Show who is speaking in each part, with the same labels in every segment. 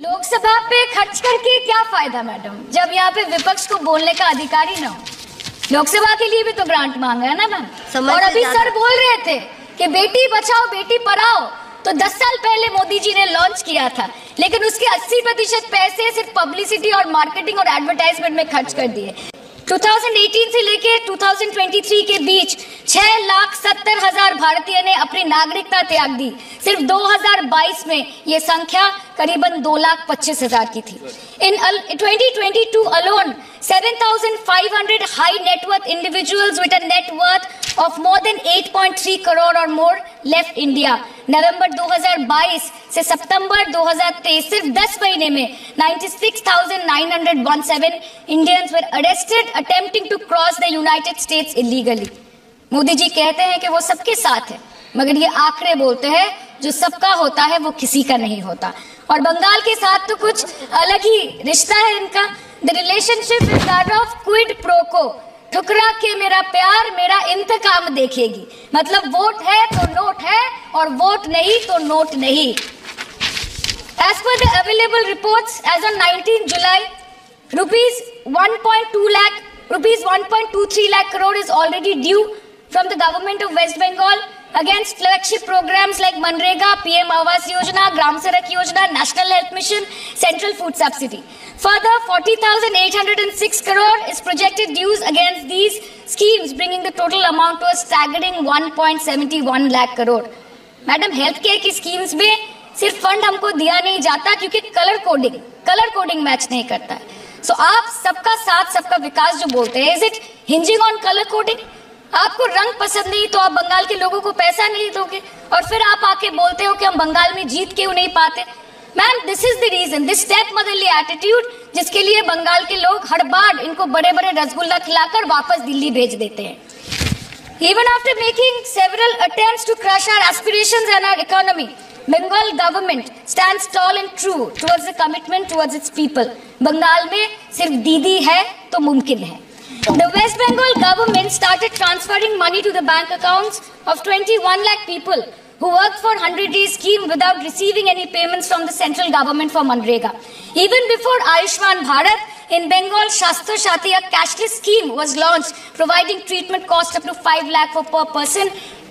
Speaker 1: लोकसभा पे खर्च करके क्या फायदा मैडम, जब यहाँ पे विपक्ष को बोलने का अधिकार ही ना हो। लोकसभा के लिए भी तो ग्रांट मांगा है ना मैम। और अभी सर बोल रहे थे कि बेटी बचाओ बेटी पढ़ाओ, तो 10 साल पहले मोदी जी ने लॉन्च किया था, लेकिन उसके 80% पैसे सिर्फ पब्लिसिटी और मार्केटिंग और एडवर्टाइजमेंट में खर्च कर दिए। 2018 से लेके 2023 के बीच 6,70,000 भारतीय ने अपनी नागरिकता त्याग दी। सिर्फ 2022 में ये संख्या करीबन 2,25,000 की थी। इन 2022 alone, 7,500 high net worth individuals with a net worth of more than 8.3 crore or more left India. नवंबर 2022 से सितंबर 2023 सिर्फ 10 महीने में 96,917 Indians were arrested attempting to cross the United States illegally. Modi ji कहते हैं कि वो सबके साथ है, मगर ये आंकड़े बोलते हैं जो सबका होता है वो किसी का नहीं होता। और बंगाल के साथ तो कुछ अलग ही रिश्ता है इनका। The relationship is that of quid pro को, ठुकरा के मेरा प्यार मेरा इंतकाम देखेगी। मतलब वोट है तो नोट है और वोट नहीं तो नोट नहीं। As per the available reports, as on 19 July, rupees 1.23 lakh crore is already due from the government of West Bengal against flagship programs like Manrega, PM Awas Yojana, Gram Sadak Yojana, National Health Mission, Central Food Subsidy. Further, 40,806 crore is projected dues against these schemes, bringing the total amount to a staggering 1.71 lakh crore. Madam, health care की schemes में सिर्फ fund हमको दिया नहीं जाता क्योंकि colour coding match नहीं करता है। सो आप सबका साथ सबका विकास जो बोलते हैं, is it hinging on colour coding? आपको रंग पसंद नहीं तो आप बंगाल के लोगों को पैसा नहीं दोगे, और फिर आप आके बोलते हो कि हम बंगाल में जीत क्यों नहीं पाते। Ma'am, this is the reason, this step motherly attitude, जिसके लिए बंगाल के लोग हर बार इनको बड़े बड़े रसगुल्ला खिलाकर वापस दिल्ली भेज देते हैं। Even after making several attempts to crush our aspirations and our economy, Bengal government stands tall and true towards the commitment towards its people. Bengal में सिर्फ दीदी है तो मुमकिन है। The West Bengal government started transferring money to the bank accounts of 21 lakh people who worked for 100-day scheme without receiving any payments from the central government for Manrega. Even before Ayushman Bharat, in Bengal, Shastra Shati, a cashless scheme was launched, providing treatment cost up to 5 lakh for per person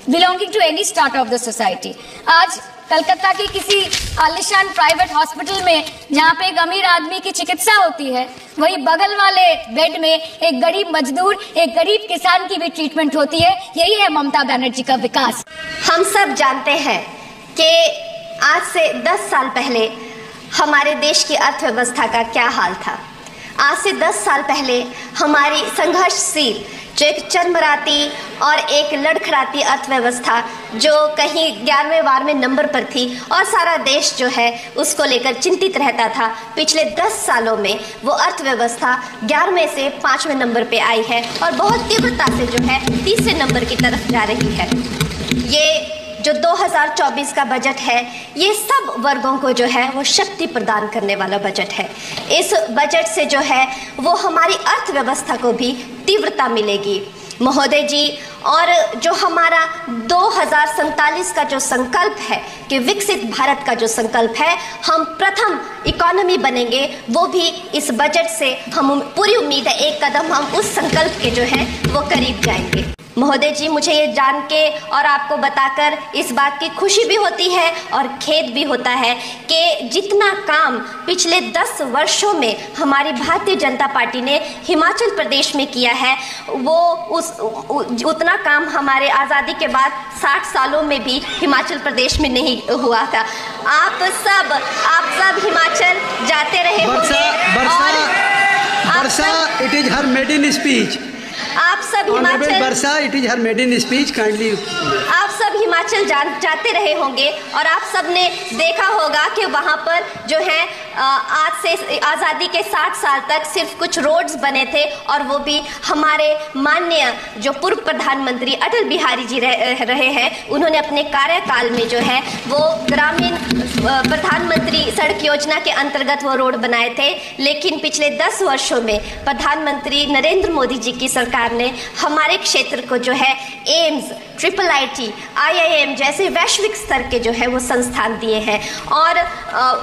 Speaker 1: belonging to any strata of the society. आज कलकत्ता के किसी आलिशान private hospital में जहाँ पे एक अमीर आदमी की चिकित्सा होती है, वही बगल वाले बेड में एक गरीब मजदूर, एक गरीब किसान की भी ट्रीटमेंट होती है। यही है ममता बनर्जी का विकास।
Speaker 2: हम सब जानते हैं कि आज से 10 साल पहले हमारे देश की अर्थव्यवस्था का क्या हाल था। आज से 10 साल पहले हमारी संघर्षशील, जो एक चरमराती और एक लड़खड़ाती अर्थव्यवस्था जो कहीं 11वें-12वें नंबर पर थी और सारा देश जो है उसको लेकर चिंतित रहता था, पिछले 10 सालों में वो अर्थव्यवस्था 11वें से 5वें नंबर पे आई है और बहुत तीव्रता से जो है 3रे नंबर की तरफ जा रही है। ये जो 2024 का बजट है, ये सब वर्गों को जो है वो शक्ति प्रदान करने वाला बजट है। इस बजट से जो है वो हमारी अर्थव्यवस्था को भी तीव्रता मिलेगी महोदय जी। और जो हमारा 2047 का जो संकल्प है कि विकसित भारत का जो संकल्प है, हम प्रथम इकोनॉमी बनेंगे, वो भी इस बजट से हम पूरी उम्मीद है एक कदम हम उस संकल्प के जो है वो करीब जाएंगे। महोदय जी, मुझे ये जान के और आपको बताकर इस बात की खुशी भी होती है और खेद भी होता है कि जितना काम पिछले 10 वर्षों में हमारी भारतीय जनता पार्टी ने हिमाचल प्रदेश में किया है, वो उतना काम हमारे आज़ादी के बाद 60 सालों में भी हिमाचल प्रदेश में नहीं हुआ था। आप सब हिमाचल जाते रहे होंगे
Speaker 3: वर्षा, it is her maiden speech.
Speaker 2: आप सब हिमाचल
Speaker 3: वर्षा, it is her maiden speech, kindly.
Speaker 2: आप सब हिमाचल जाते रहे होंगे और आप सब ने देखा होगा कि वहाँ पर जो है आज से आज़ादी के 60 साल तक सिर्फ कुछ रोड्स बने थे, और वो भी हमारे माननीय जो पूर्व प्रधानमंत्री अटल बिहारी जी रहे हैं, उन्होंने अपने कार्यकाल में जो है वो ग्रामीण प्रधानमंत्री सड़क योजना के अंतर्गत वो रोड बनाए थे। लेकिन पिछले 10 वर्षों में प्रधानमंत्री नरेंद्र मोदी जी की सरकार ने हमारे क्षेत्र को जो है एम्स IIT, IIM जैसे वैश्विक स्तर के जो है वो संस्थान दिए हैं और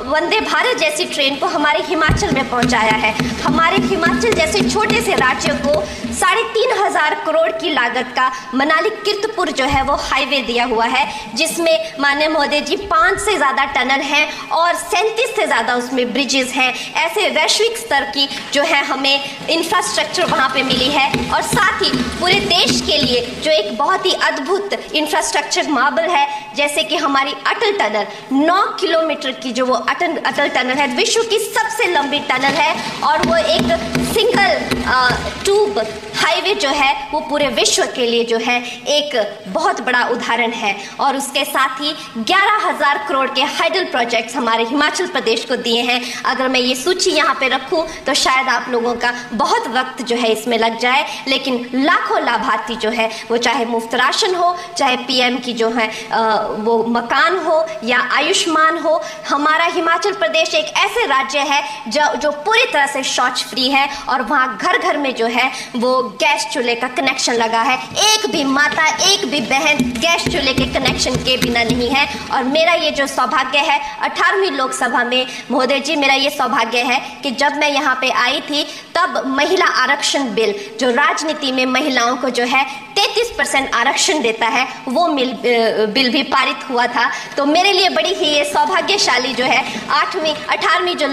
Speaker 2: वंदे भारत जैसी ट्रेन को हमारे हिमाचल में पहुंचाया है। हमारे हिमाचल जैसे छोटे से राज्य को 3,500 करोड़ की लागत का मनाली कीर्तपुर जो है वो हाईवे दिया हुआ है, जिसमें माननीय महोदय जी 5 से ज़्यादा टनल हैं और 37 से ज़्यादा उसमें ब्रिजेस हैं। ऐसे वैश्विक स्तर की जो है हमें इंफ्रास्ट्रक्चर वहाँ पे मिली है और साथ ही पूरे देश के लिए जो एक बहुत ही अद्भुत इंफ्रास्ट्रक्चर मार्बल है, जैसे कि हमारी अटल टनल 9 किलोमीटर की जो वो अटल टनल है, विश्व की सबसे लंबी टनल है और वो एक सिंगल ट्यूब हाईवे जो है वो पूरे विश्व के लिए जो है एक बहुत बड़ा उदाहरण है। और उसके साथ ही 11,000 करोड़ के हाइडल प्रोजेक्ट्स हमारे हिमाचल प्रदेश को दिए हैं। अगर मैं ये सूची यहाँ पे रखूँ तो शायद आप लोगों का बहुत वक्त जो है इसमें लग जाए, लेकिन लाखों लाभार्थी जो है वो चाहे मुफ्त राशन हो, चाहे PM की जो है वो मकान हो या आयुष्मान हो, हमारा हिमाचल प्रदेश एक ऐसे राज्य है जो पूरी तरह से शौच फ्री है और वहाँ घर घर में जो है वो गैस चूल्हे का कनेक्शन लगा है। एक भी माता, एक भी बहन गैस चूल्हे के कनेक्शन के बिना नहीं है। और मेरा ये जो सौभाग्य है 18वीं लोकसभा में महोदय जी, मेरा ये सौभाग्य है कि जब मैं यहाँ पे आई थी तब महिला आरक्षण बिल जो राजनीति में महिलाओं को जो है 33% आरक्षण देता है वो बिल भी पारित हुआ था। तो मेरे लिए बड़ी ही ये सौभाग्यशाली जो है 18वीं जो